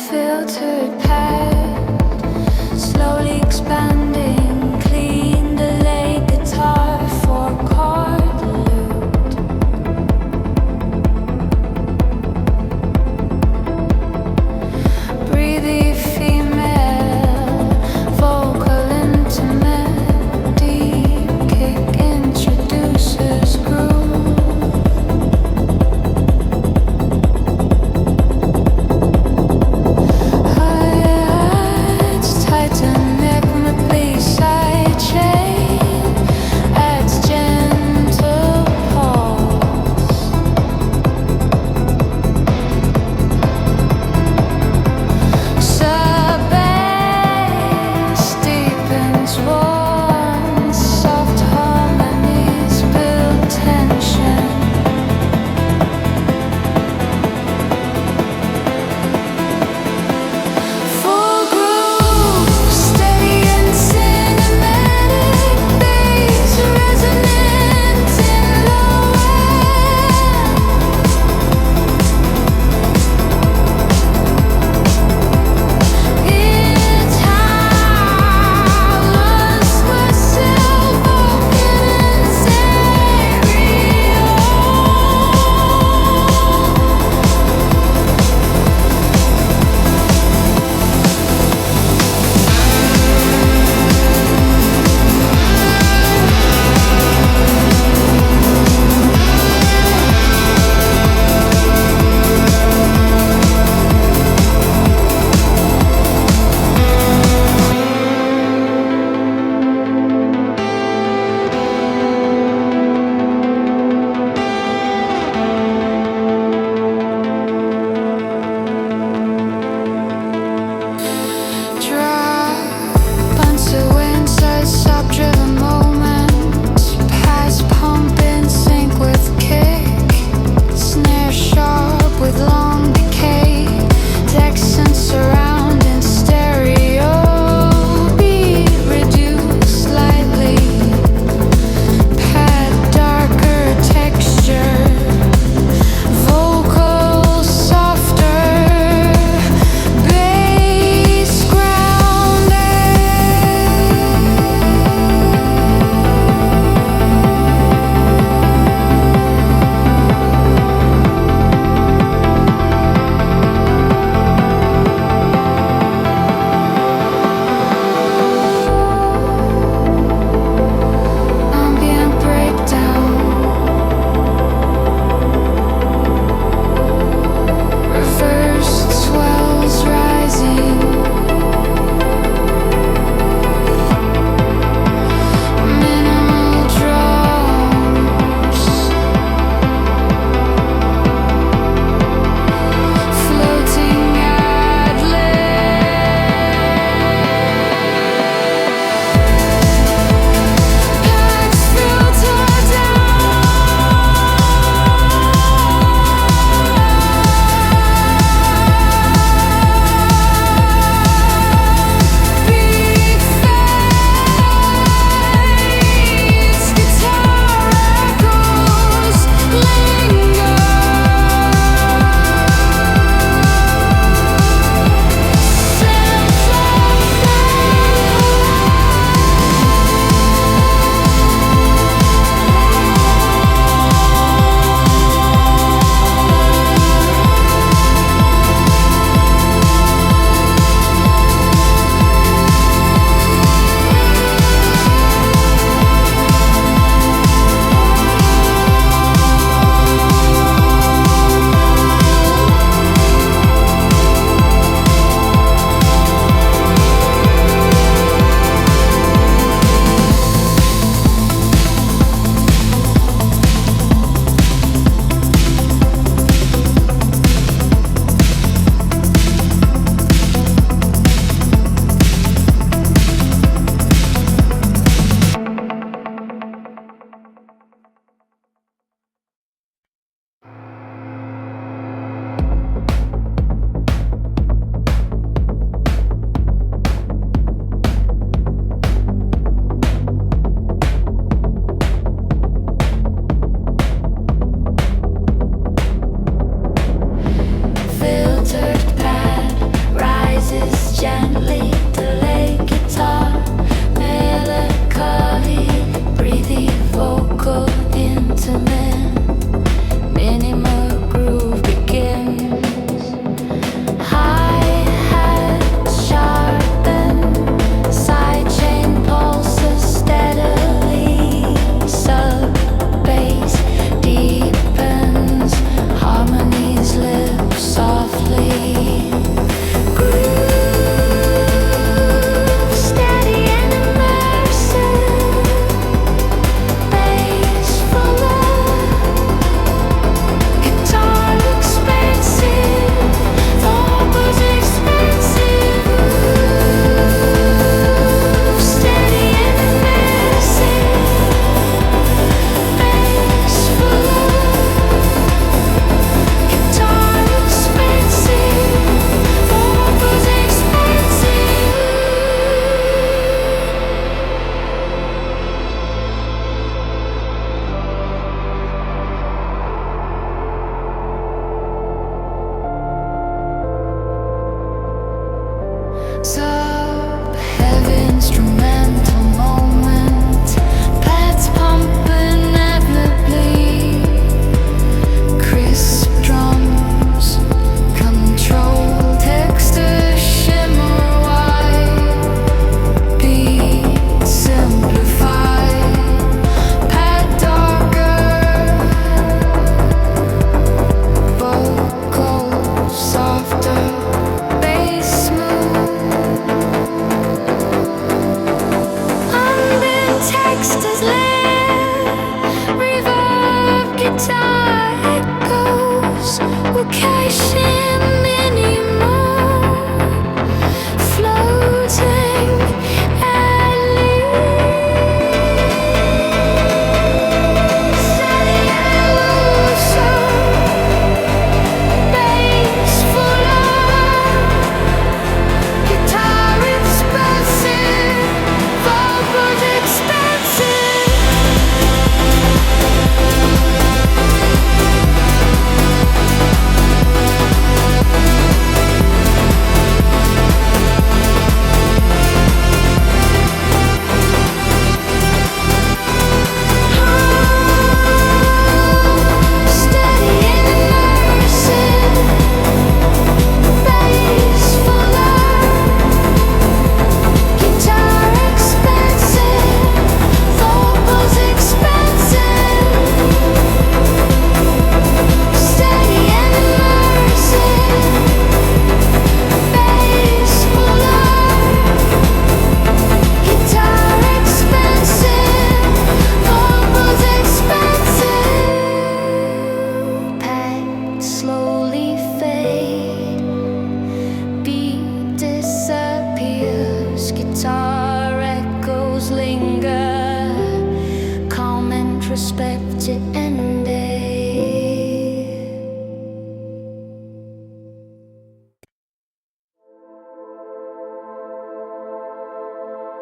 filtered past, slowly expanding, clean delay guitar for chord loop. Breathy female, vocal intimate, deep kick introduces groove. Titan neck, my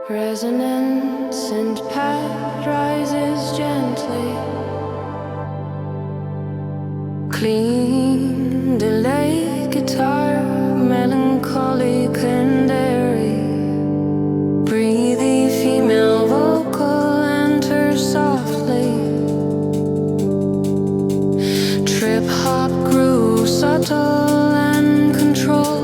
Resonance and pad rises gently. Clean delay guitar, melancholic and airy. Breathy female vocal enters softly. Trip hop groove, subtle and controlled.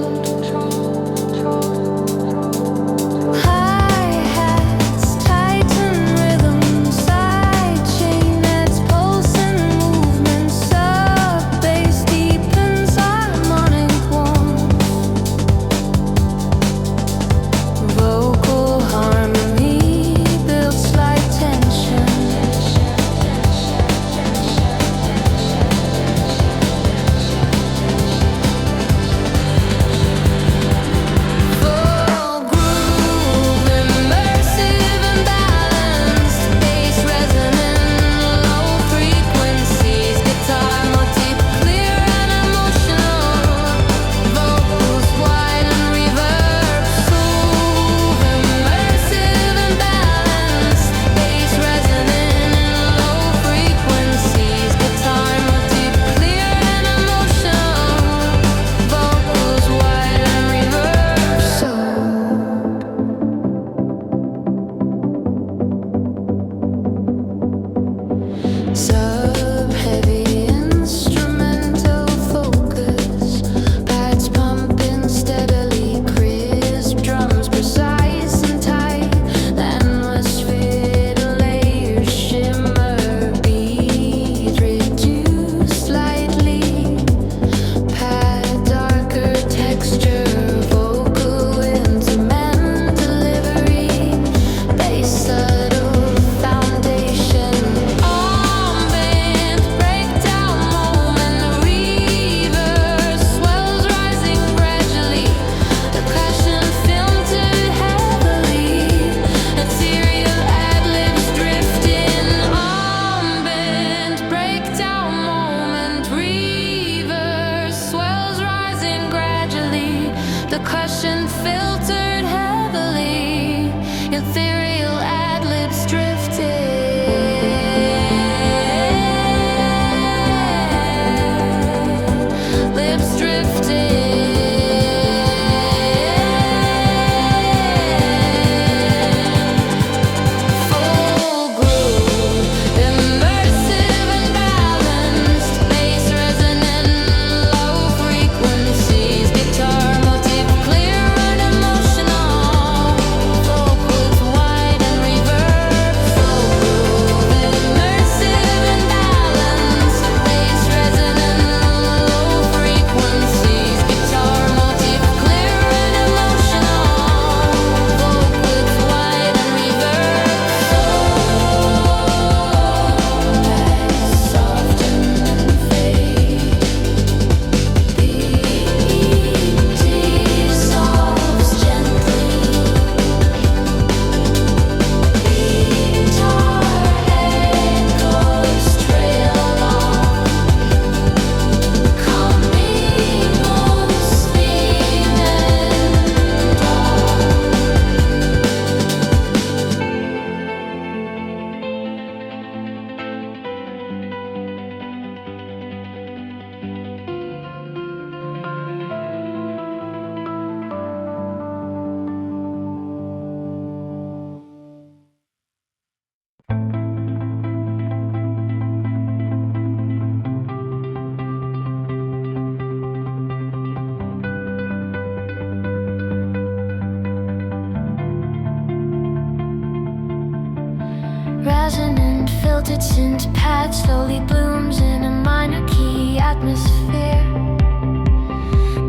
Resonant filtered synth pad slowly blooms in a minor key atmosphere.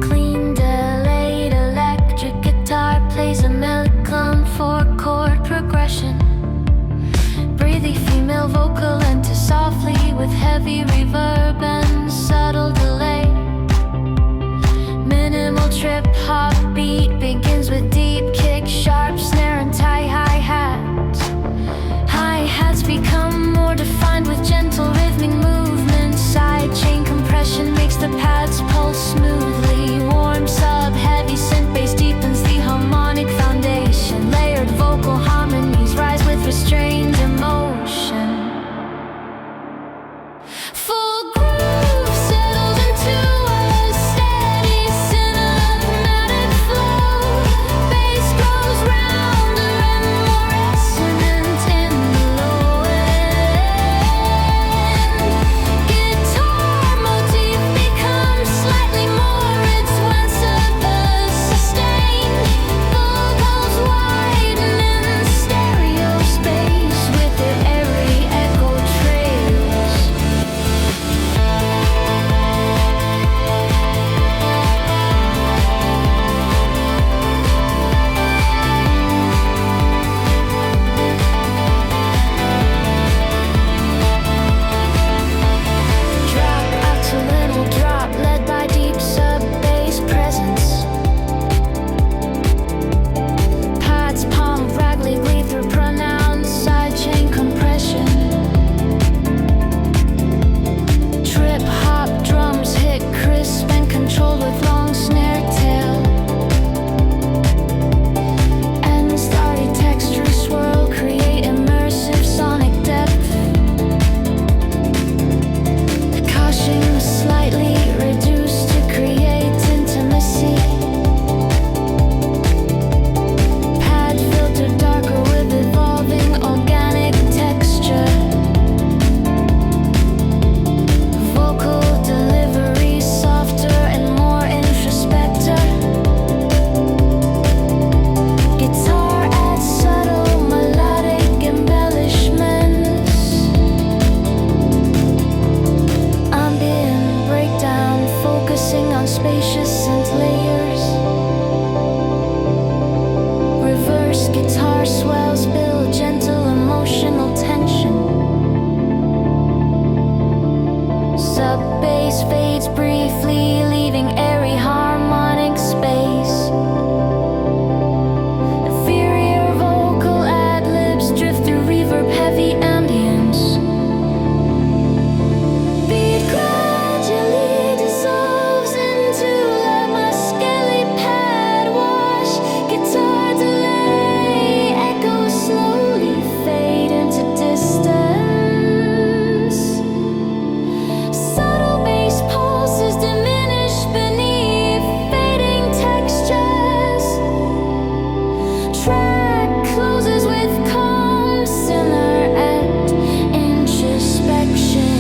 Clean delayed electric guitar plays a melodic 4-chord progression. Breathy female vocal enters softly with heavy reverb and subtle delay. Minimal trip hop beat begins with deep kick, sharp snare and tight hi-hats. Hi-hats become more defined with gentle rhythmic movements. Side chain compression makes the pads pulse smoothly. Warm sub heavy synth bass deepens the harmonic foundation. Layered vocal pacing on spacious synth layers. Reverse guitar swells build gentle emotional tension. Sub bass fades briefly, leaving airy harmonic space. Inferior vocal ad-libs drift through reverb heavy ambience. Beat gradually dissolves into la muscally pad wash. Guitar delay echoes slowly fade into distance. Subtle bass pulses diminish beneath fading textures. Track closes with calm simmer and introspection.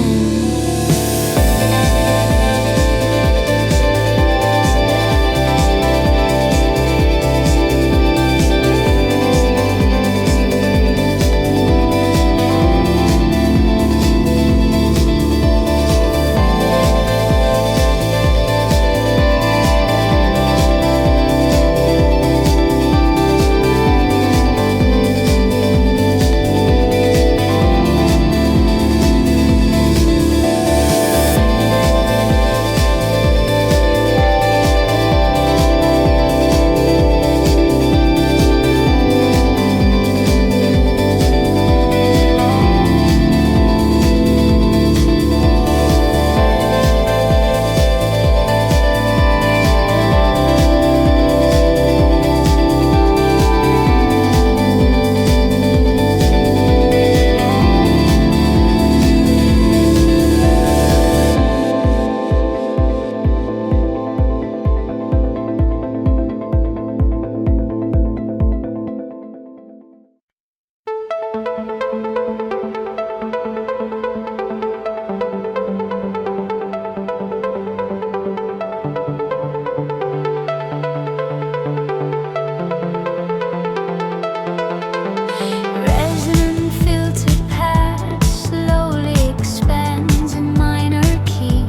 Resonant filter pad slowly expands in minor key.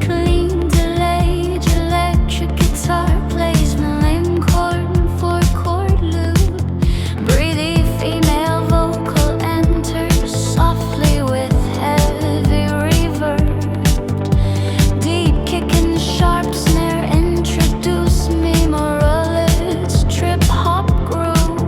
Clean delayed electric guitar plays Malay chord and 4-chord loop. Breathy female vocal enters softly with heavy reverb. Deep kick and sharp snare introduce me more its trip hop groove.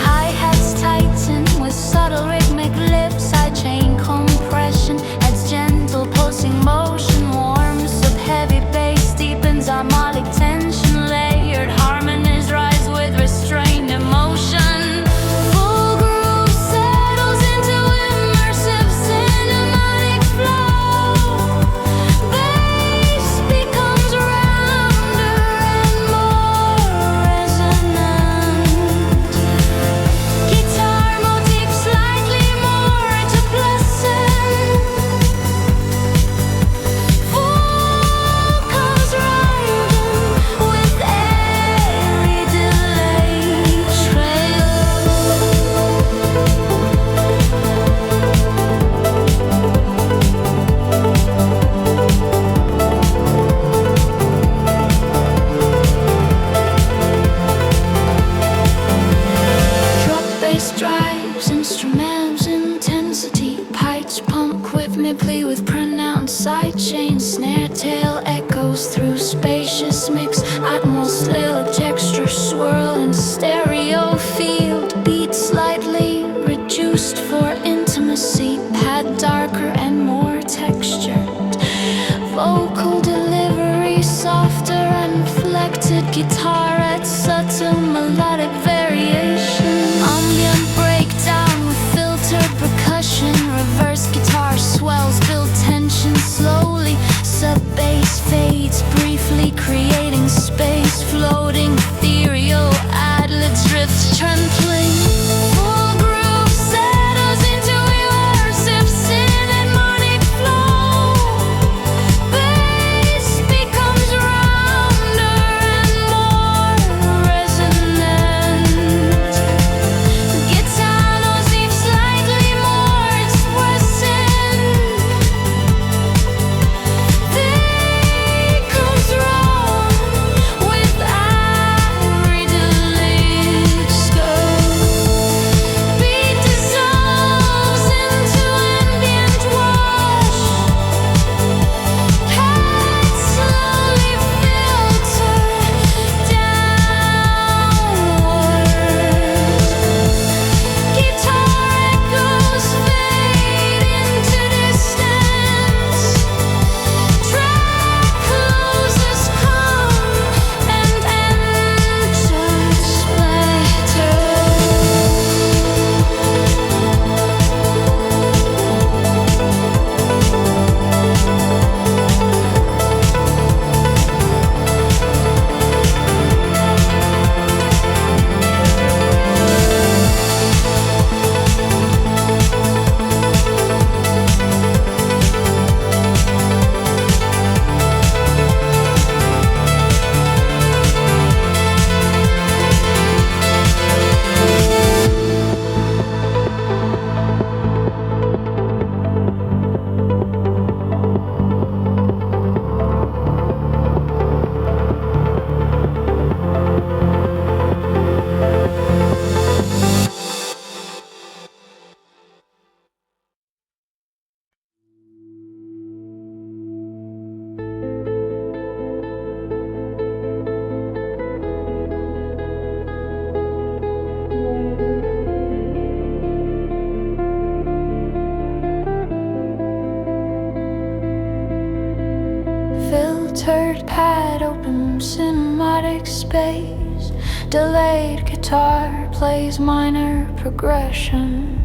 Hi-hats tighten with subtle rhythmic lifts. Sidechain compression adds gentle pulsing motion. Warms up heavy bass, deepens harmonic tension. Layered harmonies rise with restrained emotion. Full groove settles into immersive cinematic flow. Bass becomes rounder and more resonant. Guitar motifs slightly more to pleasant. Vocals riding with airy delay trail. Drop bass drives, instruments intensity. Pipes pump rhythmically with pronounced sidechain. Snare tail echoes through spacious mix. Atmos lil texture swirl in stereo field. Beat slightly reduced for intimacy. Pad darker and more textured. Vocal delivery softer and inflected. Guitar at subtle melodic variation. Ambient breakdown with filtered percussion. Reverse guitar swells build tension slowly. Sub bass fades briefly, creating space. Floating ethereal ad-libs drifts gently. Full groove settles into immersive cinematic flow. Bass becomes rounder and more resonant. filtered pad, open cinematic space. Delayed guitar plays minor progression.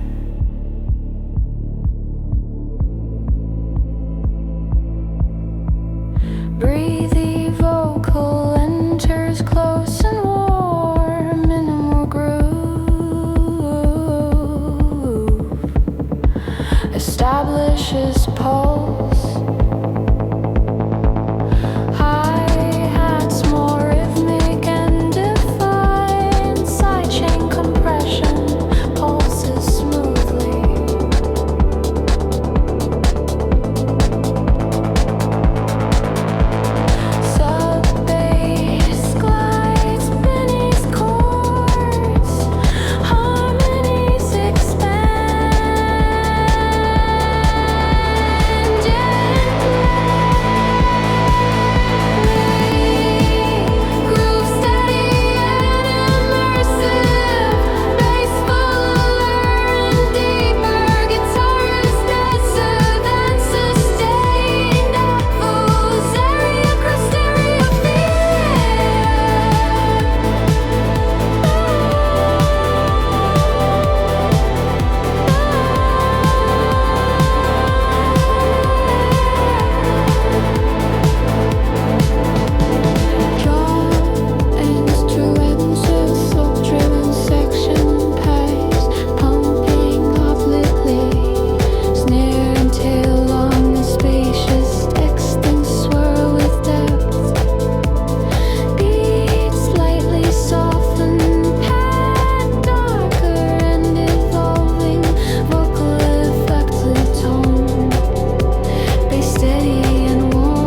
Breathy vocal enters close and warm, minimal groove establishes pulse. Hi-hats more rhythmic and defined, sidechain compression pulses smoothly. Sub-bass glides beneath chords, harmonies expand gently. Groove steady and immersive, bass fuller and deeper, guitar is denser than sustained echoes, area across stereo instrumental, slope-driven section pace, pumping obliquely, snare and tail long and spacious, extends swirl with depth, beats slightly softened, pad darker and evolving, vocal effective tone, bass steady and warm.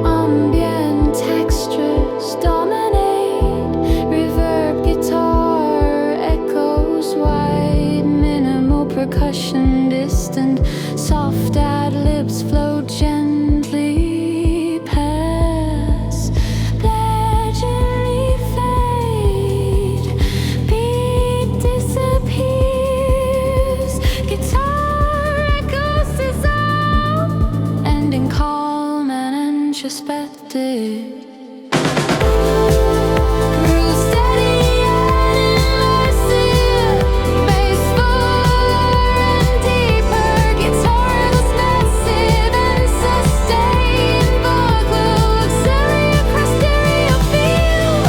Ambient textures dominate, reverb guitar echoes wide, minimal percussion distant, soft ad-libs flow gently past, gradually fade, beat disappears, guitar echoes dissolve, ending calm and introspective. Groove steady and immersive, bass fuller and deeper, guitar is massive and sustained, vocals area across stereo field.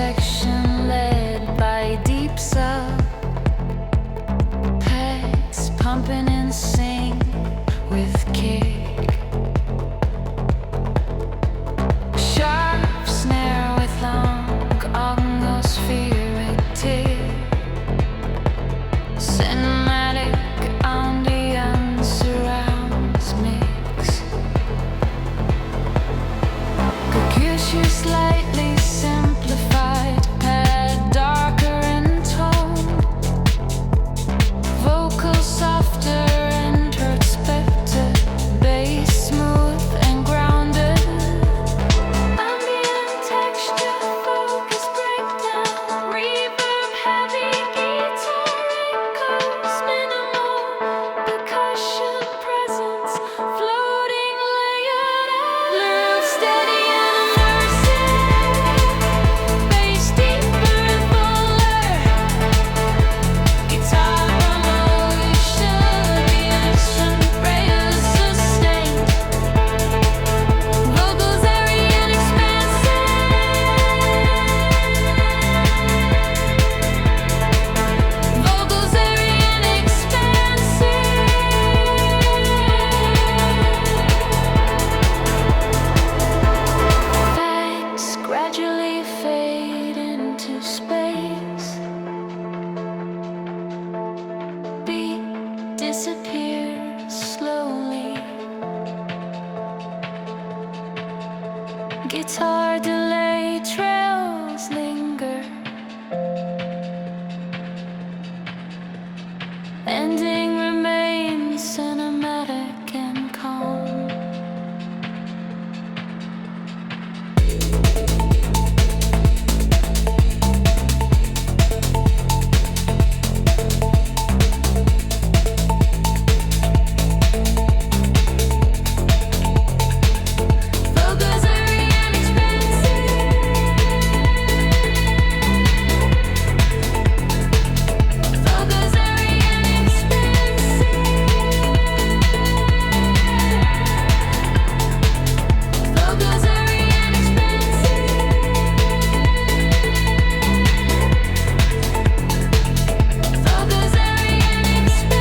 section led by deep sub pegs pumping in sync with kick. Sharp snare with long atmospheric tick. Cinematic ambience surrounds mix. Percussion slightly simplified, pad darker in tone. Vocal softer, introspective, bass smooth and grounded. Ambient texture, focus breakdown, reverb heavy, guitar echoes, minimal percussion presence, floating layered out. Loop steady and immersive, bass deeper and fuller. Guitar emotion, the instant rails sustained. Vocals airy and expansive. Vocals airy and expansive. Facts gradually fade into space. Beat disappears slowly. Guitar delay trails linger. Ending remains cinematic and calm. Vocals airy and expansive. Vocals airy and expansive. Vocals airy and expansive. Vocals airy and expansive.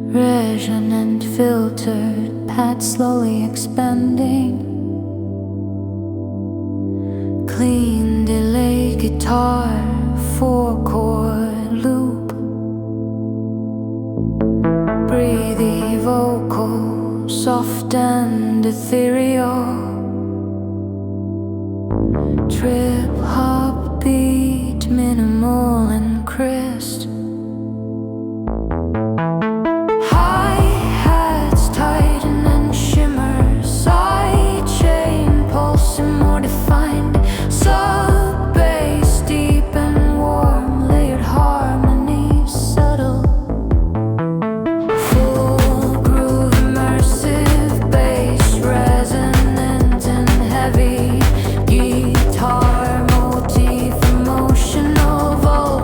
Resonant filtered, pad slowly expanding. Clean delay guitar, 4-chord loop. Breathy vocal, soft and ethereal. Trip hop beat, minimal and crisp. Hi-hats tighten and shimmer, side chain pulsing more defined. Sub bass deep and warm, layered harmonies subtle. Full groove immersive, bass resonant and heavy. Guitar motif emotional, vocal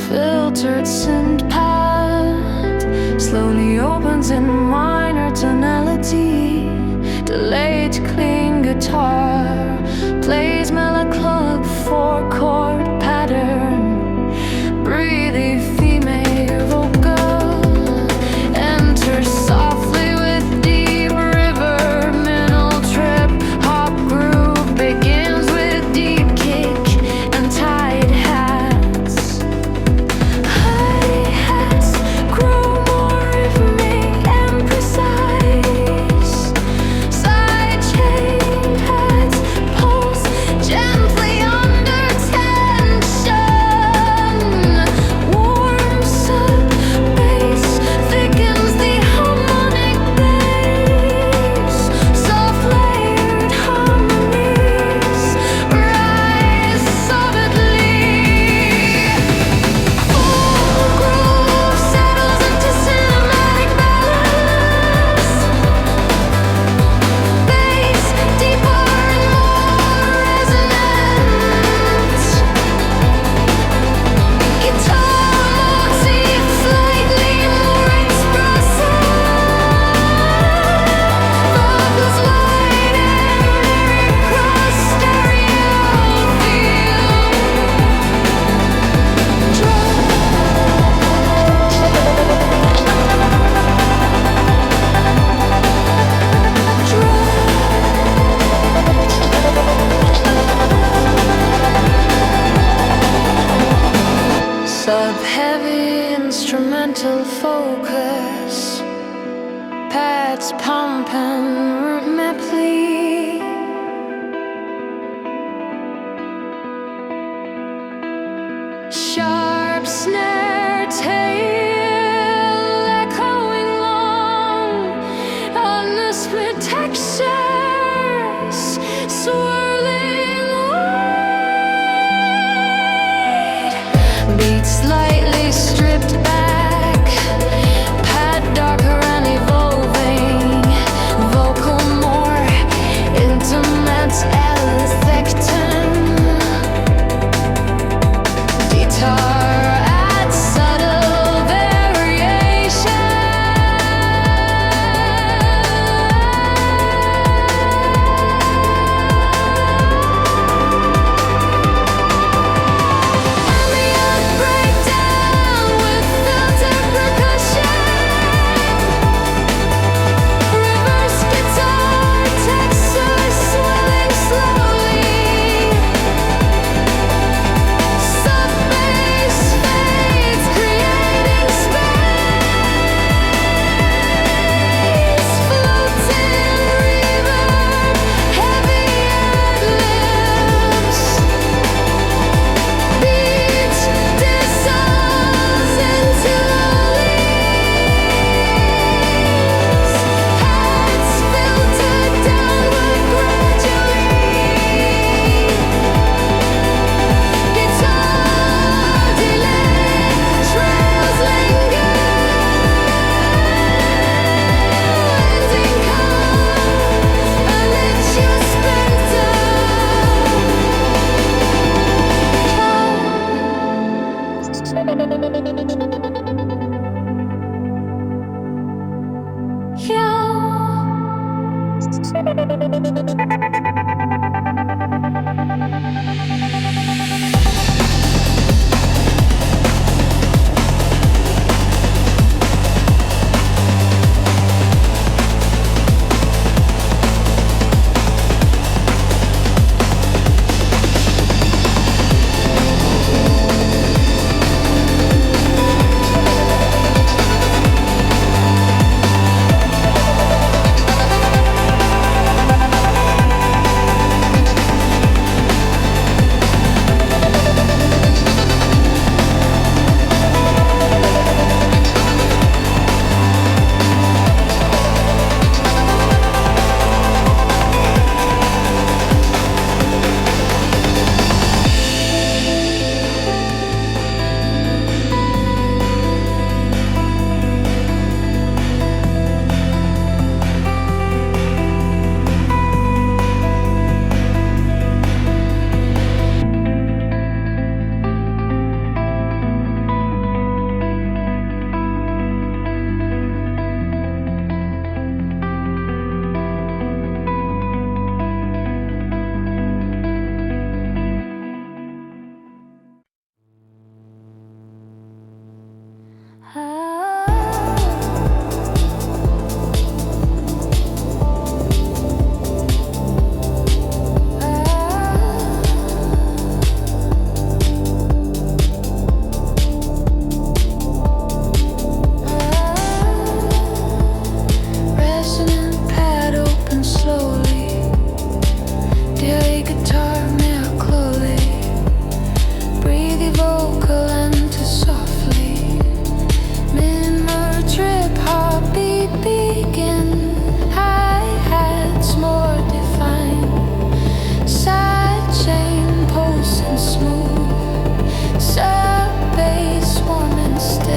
filtered synth pad slowly opens in minor tonality. Delayed clean guitar plays mellow club 4-chord pattern. Breathy female vocal enters softly with deep river middle trip. Hop groove begins with deep kick and tight hats. Hi-hats grow more rhythmic and precise. Side chain hats pulse gently under tension. Warms up bass thickens the harmonic bass. Soft layered harmonies rise solidly. Full groove settles into cinematic balance. Bass deeper and more resonant. Guitar motif slightly more expressive. Vocals light and lyric cross stereo sub-heavy instrumental focus, pads pumping rhythmically. Sharp snare tail echoing long on the split textures, swirling wide. Beat slightly stripped back, pad darker and evolving, vocal more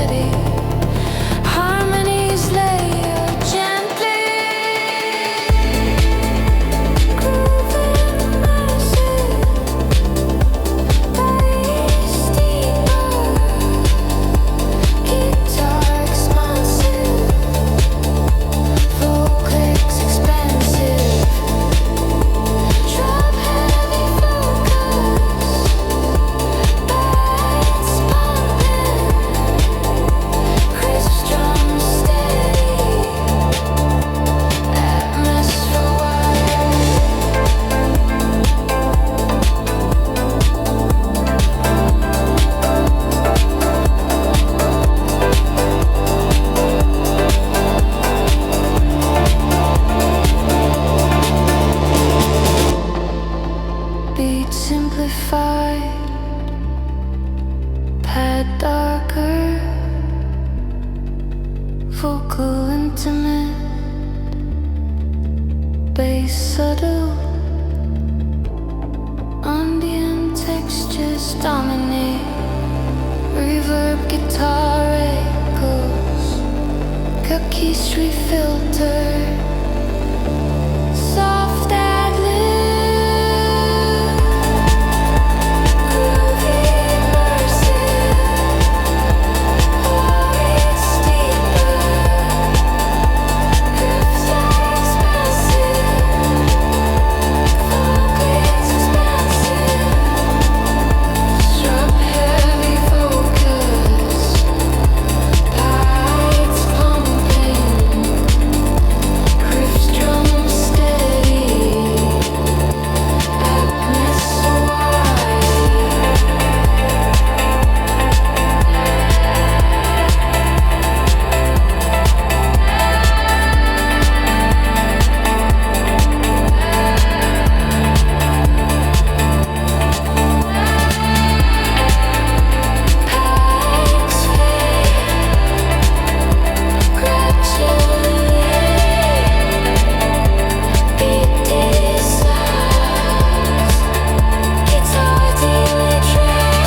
steady. Harmonies layer gently. Grooving massive, bass deeper, guitar expansive, vocals expensive, drop heavy focus, bass pumping, crisp drums steady, atmosphere wide. Beat simplified, pad darker, vocal intimate, bass subtle, ambient textures dominate, reverb guitar echoes, cookie street filter, soft ad lib, groovy immersive, voice deeper, grooves expressive, vocals expansive, drop heavy focus, lights pumping, crisp drums steady, atmosphere wide. Pipes fade gradually, beat decides, guitar daily tracks,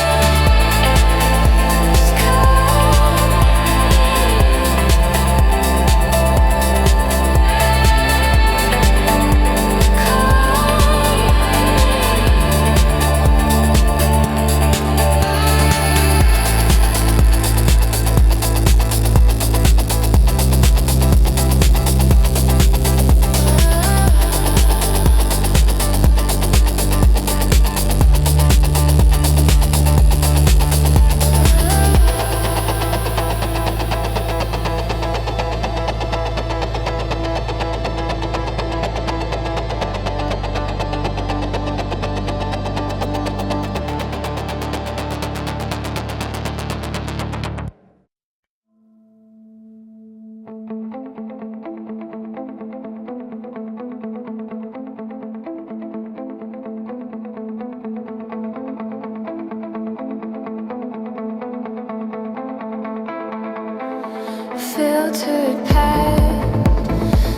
filtered pad,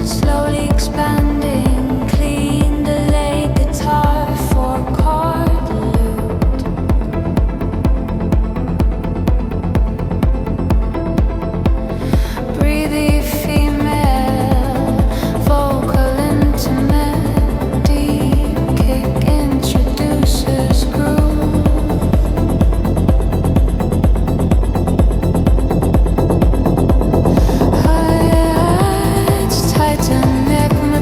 slowly expanding, clean delayed guitar for chord loop, breathy female, vocal intimate, deep kick introduces groove. Hi-hats tighten neck, my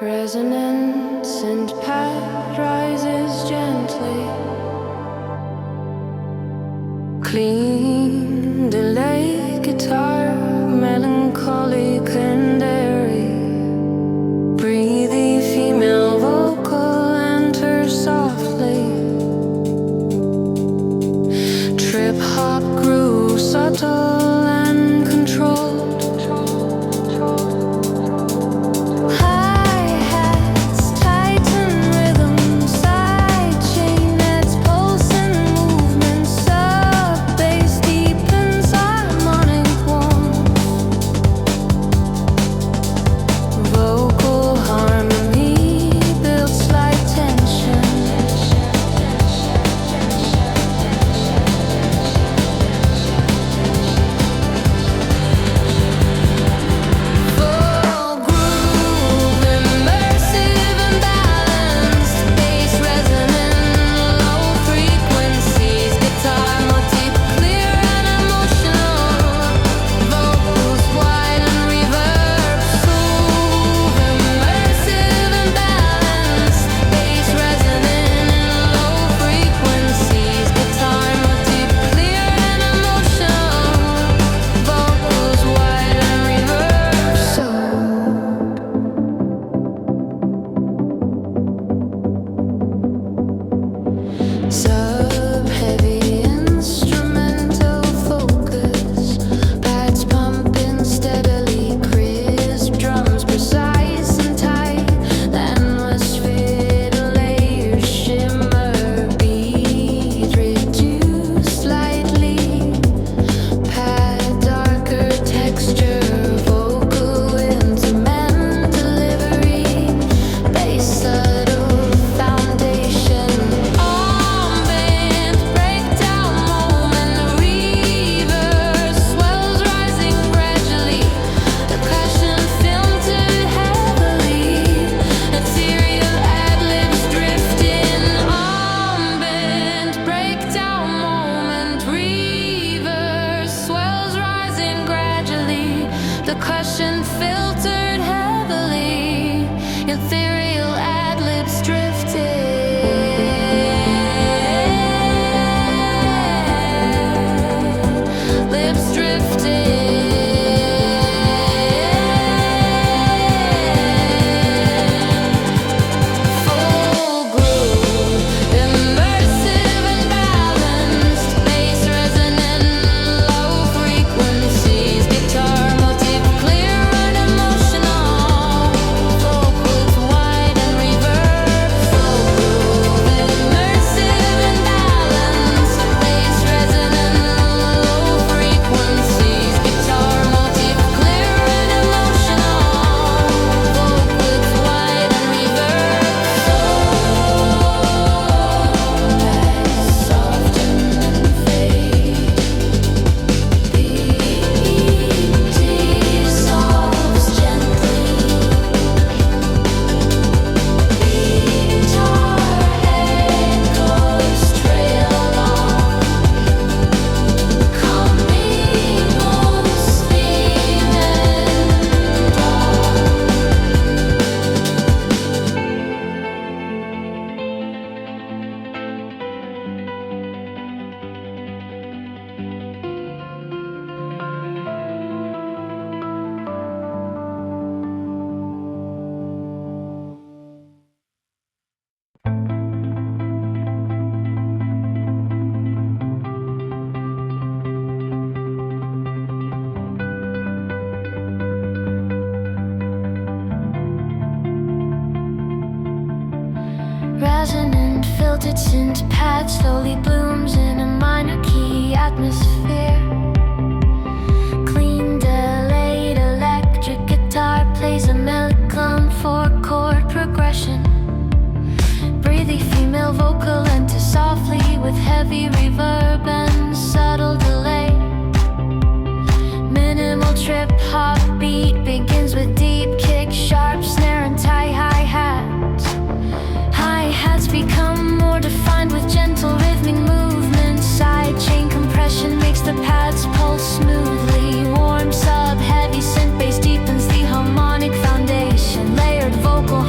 Resonance and pad rises gently. Clean delay guitar, melancholic and airy. Breathy female vocal enters softly. Trip hop groove, subtle and controlled. Resonant, filtered synth pad slowly blooms in a minor key atmosphere. Clean, delayed electric guitar plays a melodic 4-chord progression. Breathy female vocal enters softly with heavy reverb and subtle delay. Minimal trip hop beat begins with deep kick, sharp snare and tie hi-hat. Hi-hats become more defined with gentle rhythmic movements. Side chain compression makes the pads pulse smoothly. Warm sub heavy synth bass deepens the harmonic foundation. Layered vocal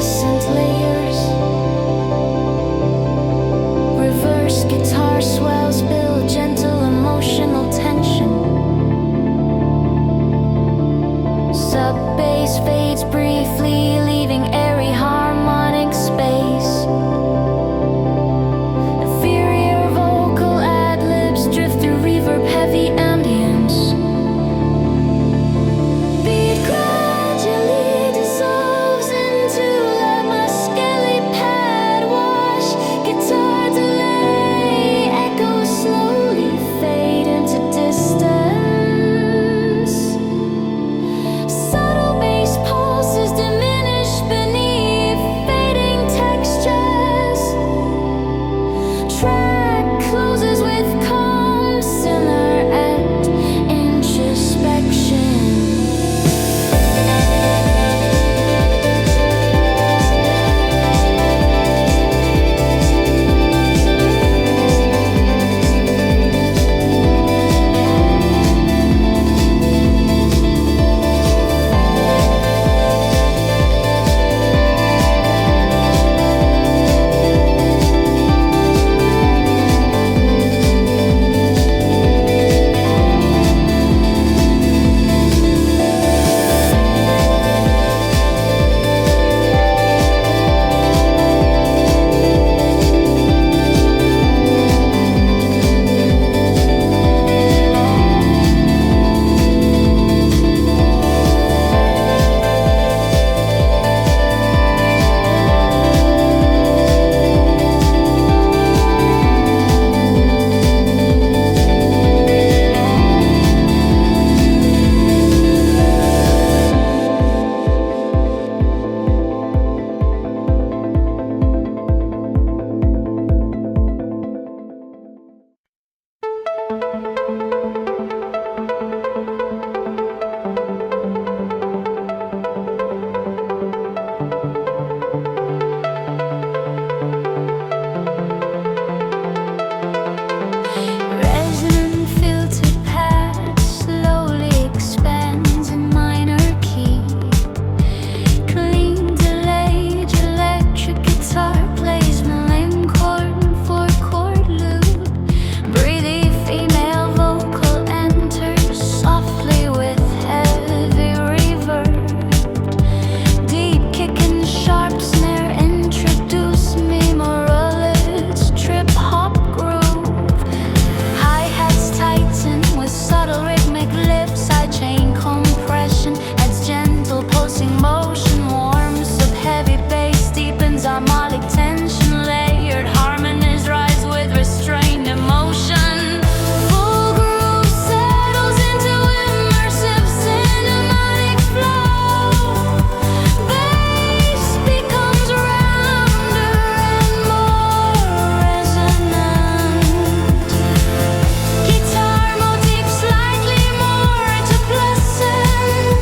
scent layers. Reverse guitar swells build gentle emotional tension. Sub bass fades briefly, leaving airy harmonic space. Inferior vocal ad-libs drift through reverb heavy ambience. Beat gradually dissolves into let my skelly pad wash. Guitar delay echoes slowly fade into distance. Subtle bass pulses diminish beneath fading textures. Track closes with calm silhouette introspection. Resonant filter pad slowly expands in minor key. Clean delayed electric guitar plays Malin chord and 4-chord loop. Breathy female vocal enters softly with heavy reverb. Deep kick and sharp snare introduce me morality trip hop groove. Hi-hats tighten with subtle rhythmic lifts. Sidechain compression adds gentle pulsing motion. Warms up heavy bass, deepens harmonic tension. Layered harmonies rise with restrained emotion. Full groove settles into immersive cinematic flow. Bass becomes rounder and more resonant. Guitar motifs slightly more to pleasant.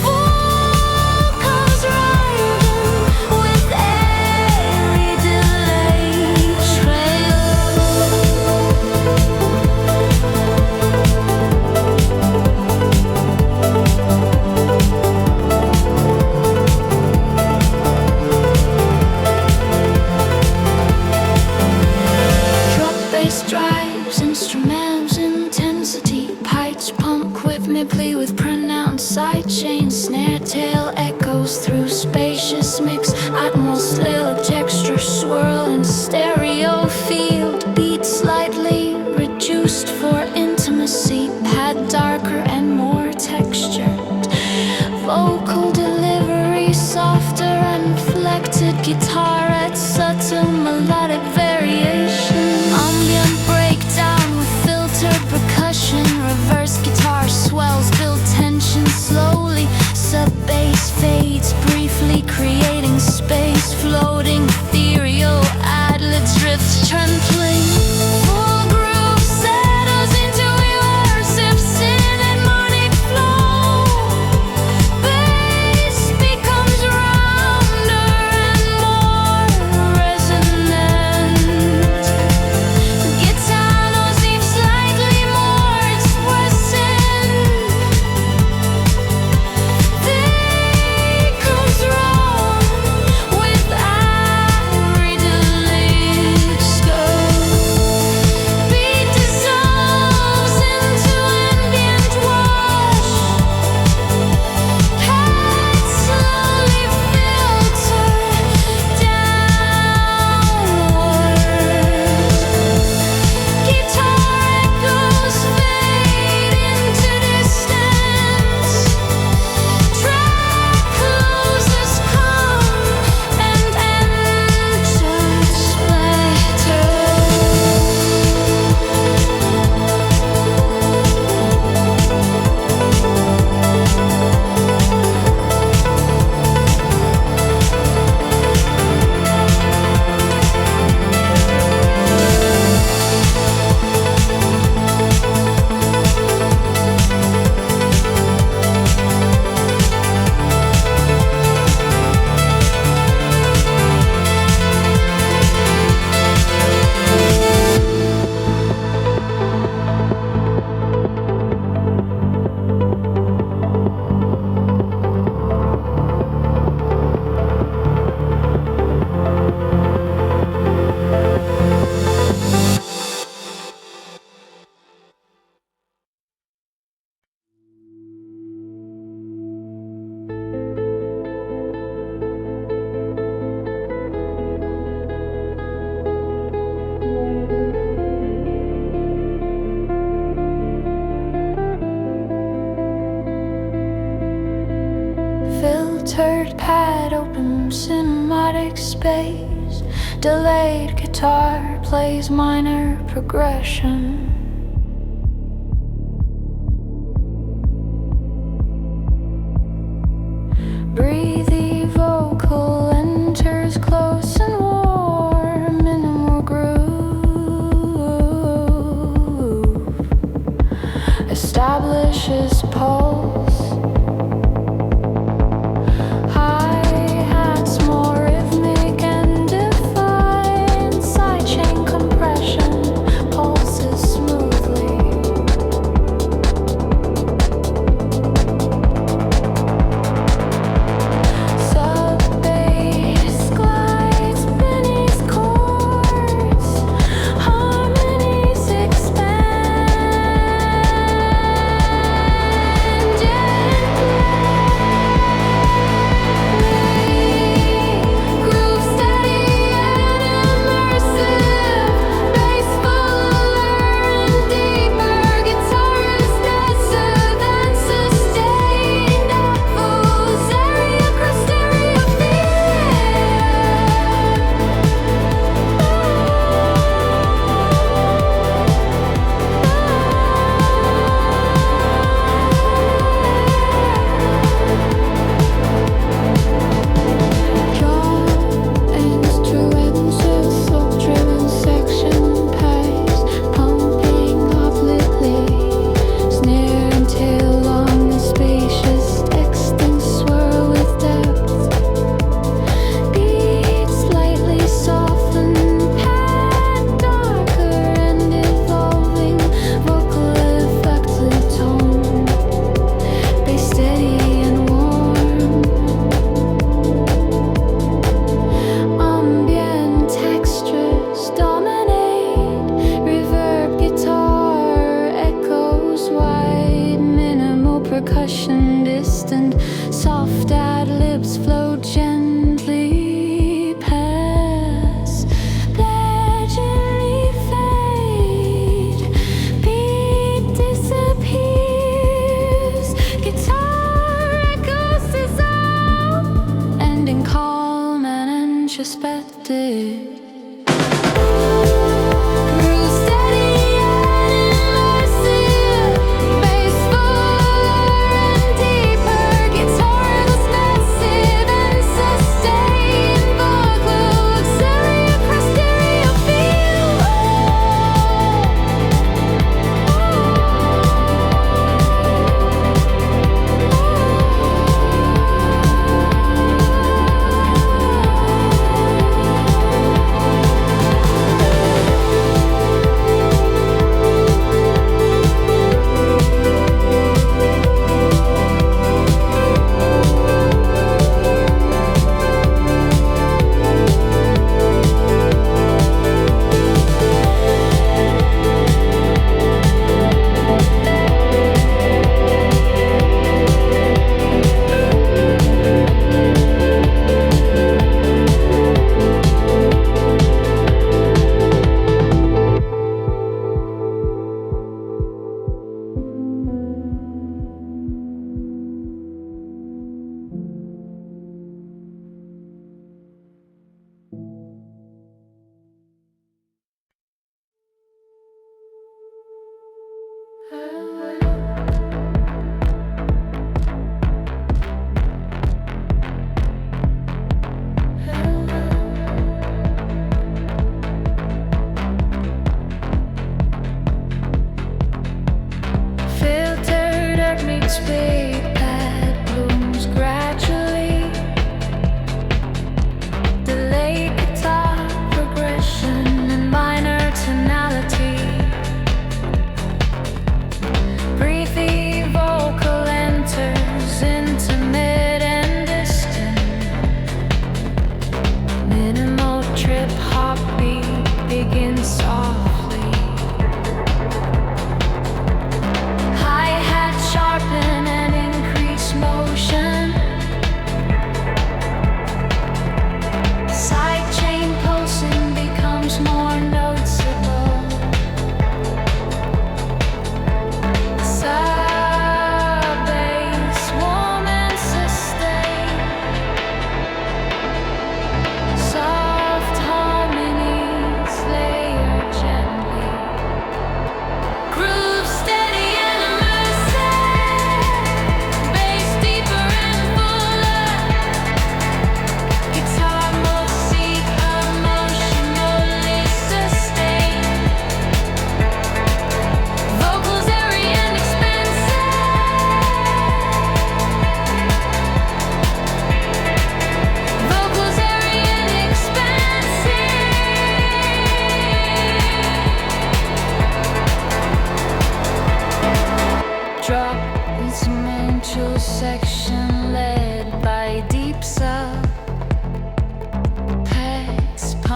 Vocals riding with airy delay trail. Drop bass drives, instrumentals intensity. Pipes pump rhythmically with pronounced sidechain. Snare tail echoes through spacious mix. Atmos little texture swirl in stereo field. Beat slightly reduced for intimacy. Pad darker and more textured. Vocal delivery softer and inflected. Guitar at subtle melodic variation. Ambient breakdown with filtered percussion. Reverse guitar swells build tension slowly. Sub bass fades briefly, creating space. Floating ethereal ad-libs drifts gently. Full groove settles into immersive cinematic flow. Bass becomes rounder and more resonant. Guitar motifs slightly more expressive. Thick cinematic space. Delayed guitar plays minor progression. Breathy vocal enters close and warm, minimal groove establishes pulse. Hi-hats more rhythmic and defined, sidechain compression pulses smoothly. Sub-bass glides beneath chords, harmonies expand gently. Groove steady and immersive, bass fuller and deeper, guitarist denser than sustained echoes, area across stereo instrumental, slope-driven section pace, pumping completely. Snare and tail long and spacious, texting swirl with depth. Beats slightly softened, pad darker and evolving. Vocal effective tone, bass steady and warm. Ambient textures dominate, reverb guitar echoes wide, minimal percussion distant, soft ad-libs flow gently past, gradually fade, beat disappears, guitar echoes dissolve, ending calm and introspective. Groove steady and immersive, bass fuller and deeper, guitarist massive and sustained, vocal auxiliary across stereo field.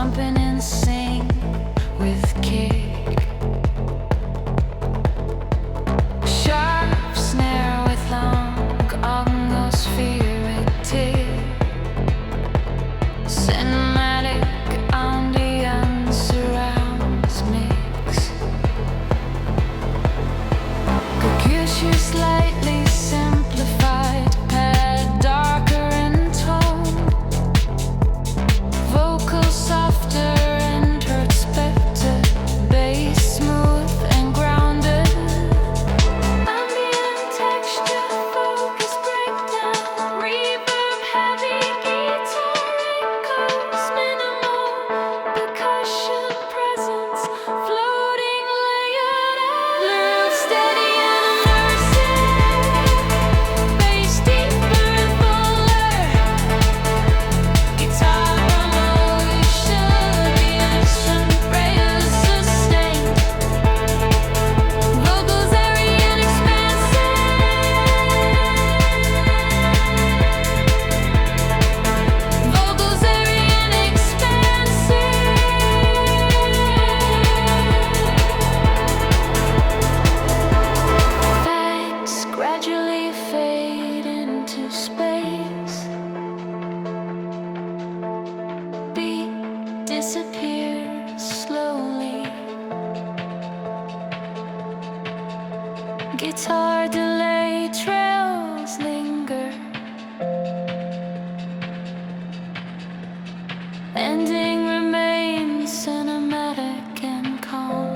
jumping in sync with kick. Sharp snare with long atmospheric tick. Cinematic ambience surrounds mix. Percussion slightly simplified, pad darker in tone. Vocal softer, introspective, bass smooth and grounded. Ambient texture, focus breakdown, reverb heavy, guitar echoes, minimal percussion presence, floating layered out. Loop steady and immersive, bass deeper and fuller. Guitar emotion, instant rails sustained. Vocals airy and expansive. Vocals airy and expansive. Facts gradually fade into space. Beat disappears slowly. Guitar delay trails linger. Ending remains cinematic and calm.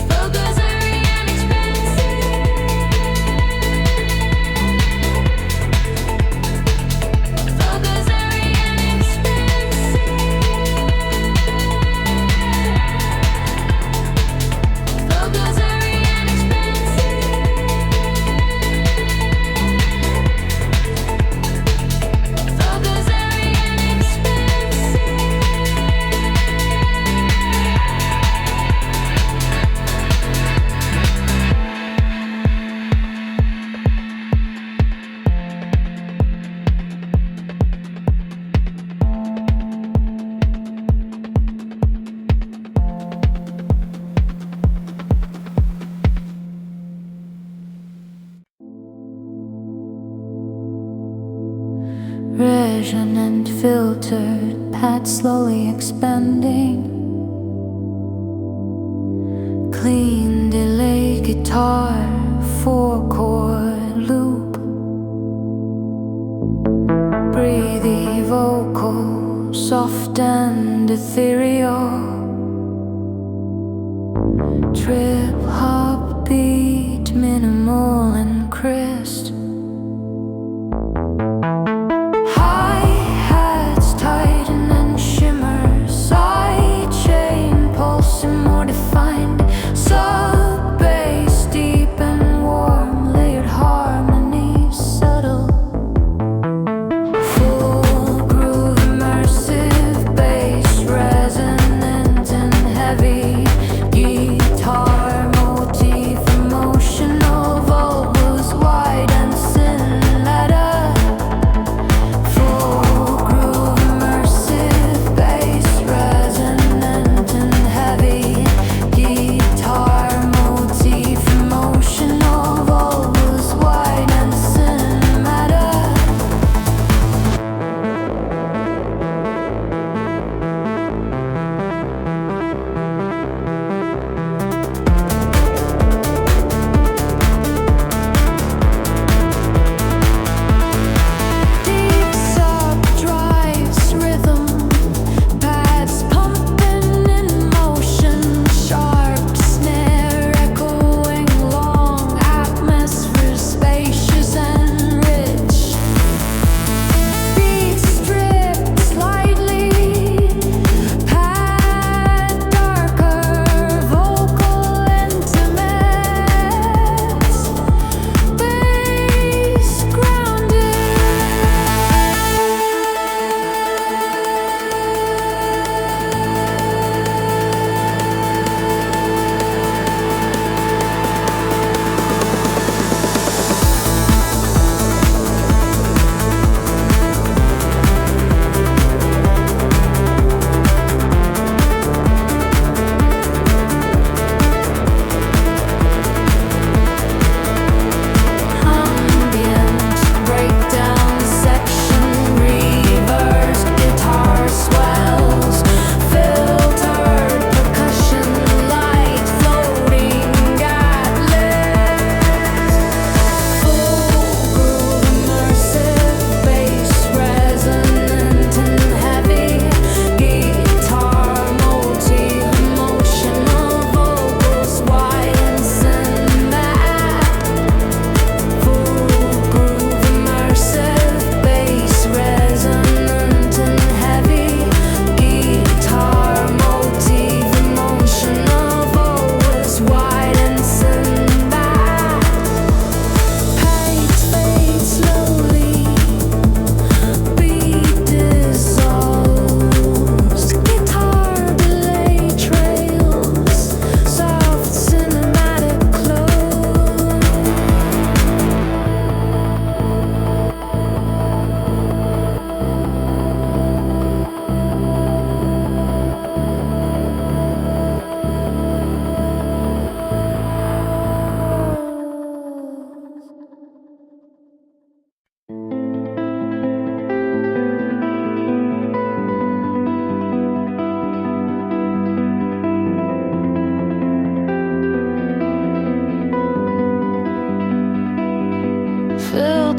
Vocals airy and expansive. Vocals airy and expansive. Vocals airy and expansive. Vocals airy and expansive. Resonant, filtered, pad slowly expanding. Clean delay guitar, 4-chord loop. Breathy vocal, soft and ethereal. Trip hop beat, minimal and crisp. Hi-hats tighten and shimmer, side chain pulsing more defined. Sub bass deep and warm, layered harmonies subtle. Full groove immersive, bass resonant and heavy. Guitar motif emotional, vocal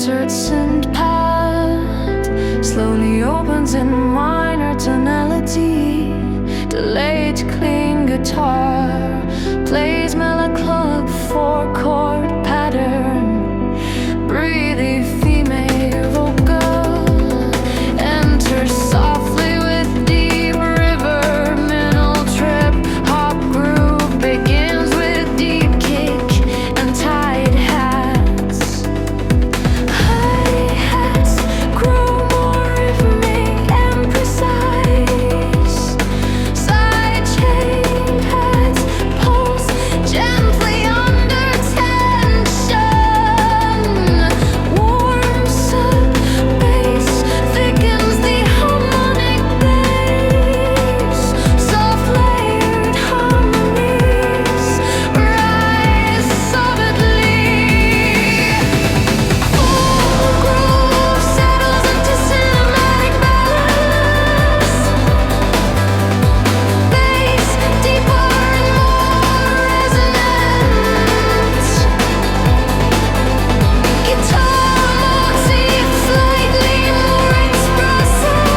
entered synth-path, slowly opens in minor tonality. Delayed clean guitar plays melodic 4-chord pattern. Breathy female vocal enters softly with deep river-middle trip. Hop groove begins with deep kick and tight hats. Hi-hats grow more rhythmic and precise. Side chain hats pulse gently under tension. Warms up bass, thickens the harmonic bass. Soft layered harmonies rise solidly. Full groove settles into cinematic balance. Bass deeper and more resonant. Guitar motif slightly more expressive.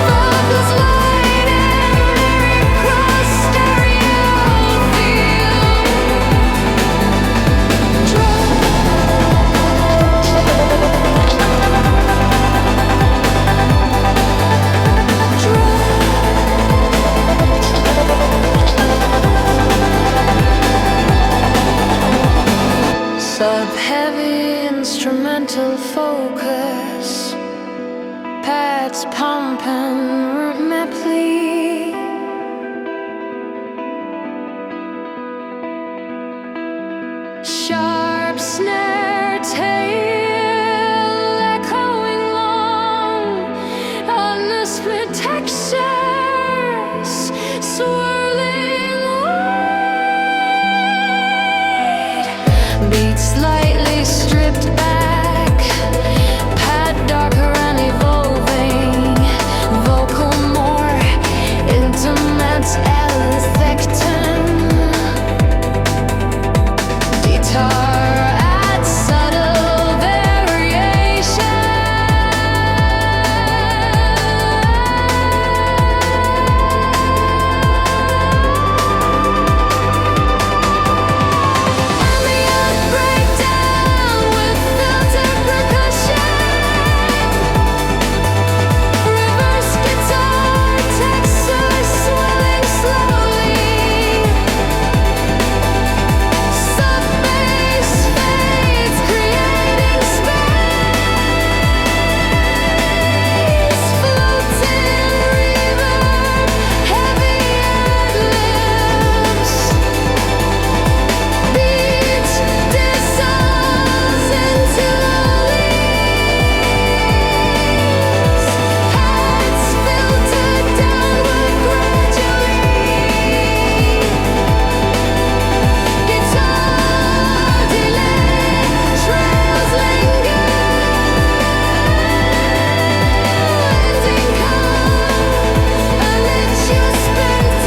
Vocals light and lyric cross stereo sub-heavy instrumental focus, pads pumping rhythmically. Sharp snare tail echoing long on the split textures, swirling wide. Beat slightly stripped back, pad darker and evolving. Vocal more intimate, affecting. Guitar adds subtle variation. Ambient breakdown with filtered percussion. Reverse guitar texture swelling slowly. Sub-bass fades, creating space. Floating reverb, heavy ad-libs. Beat dissolves into leaves. Pads filtered downward gradually. Guitar delay, trails linger. Ending come, let you spend